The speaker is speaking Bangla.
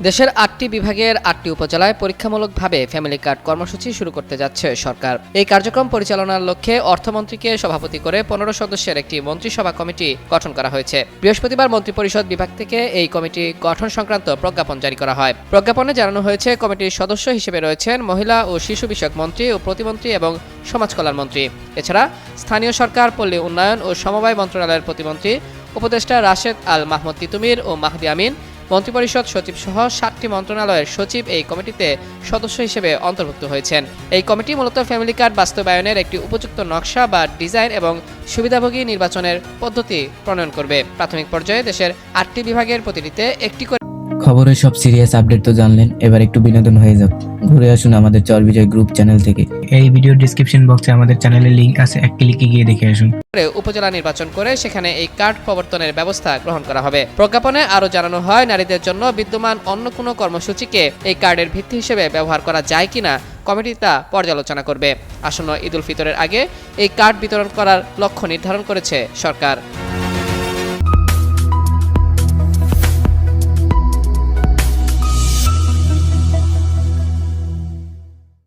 দেশের ৮টি বিভাগের ৮টি উপজেলায় পরীক্ষামূলকভাবে ফ্যামিলি কার্ড কর্মসূচি শুরু করতে যাচ্ছে সরকার। এই কার্যক্রম পরিচালনার লক্ষ্যে অর্থমন্ত্রীকে সভাপতি করে ১৫ সদস্যের একটি মন্ত্রিসভা কমিটি গঠন করা হয়েছে। বৃহস্পতিবার মন্ত্রিপরিষদ বিভাগ থেকে এই কমিটি গঠন সংক্রান্ত প্রজ্ঞাপন জারি করা হয়। প্রজ্ঞাপনে জানানো হয়েছে, কমিটির সদস্য হিসেবে রয়েছেন মহিলা ও শিশু বিষয়ক মন্ত্রী ও প্রতিমন্ত্রী এবং সমাজ কল্যাণ মন্ত্রী। এছাড়া স্থানীয় সরকার, পল্লী উন্নয়ন ও সমবায় মন্ত্রণালয়ের প্রতিমন্ত্রী, উপদেষ্টা রাশেদ আল মাহমুদ তিতুমির ও মাহদি আমিন, মন্ত্রিপরিষদ সচিব সহ ৭টি মন্ত্রণালয়ের সচিব এই কমিটিতে সদস্য হিসেবে অন্তর্ভুক্ত হয়েছেন। এই কমিটি মূলত ফ্যামিলি কার্ড বাস্তবায়নের একটি উপযুক্ত নকশা বা ডিজাইন এবং সুবিধাভোগী নির্বাচনের পদ্ধতি প্রণয়ন করবে। প্রাথমিক পর্যায়ে দেশের ৮টি বিভাগের প্রতিটিতে একটি করে খবরের সব সিরিয়াস আপডেট তো জানলেন, এবার একটু বিনোদন হয়ে যাক। ঘুরে আসুন আমাদের চরবিজয় গ্রুপ চ্যানেল থেকে। এই ভিডিওর ডেসক্রিপশন বক্সে আমাদের চ্যানেলের লিংক আছে, এক ক্লিকে গিয়ে দেখে আসুন। উপজেলা নির্বাচন করে সেখানে এই কার্ড প্রবর্তনের ব্যবস্থা গ্রহণ করা হবে। প্রজ্ঞাপনে আরও জানানো হয়, নারীদের জন্য বিদ্যমান অন্য কোনো কর্মসূচিকে এই কার্ডের ভিত্তি হিসেবে ব্যবহার করা যায় কিনা কমিটি তা পর্যালোচনা করবে। আসন্ন ঈদ উল ফিতরের আগে এই কার্ড বিতরণ করার লক্ষ্য নির্ধারণ করেছে সরকার।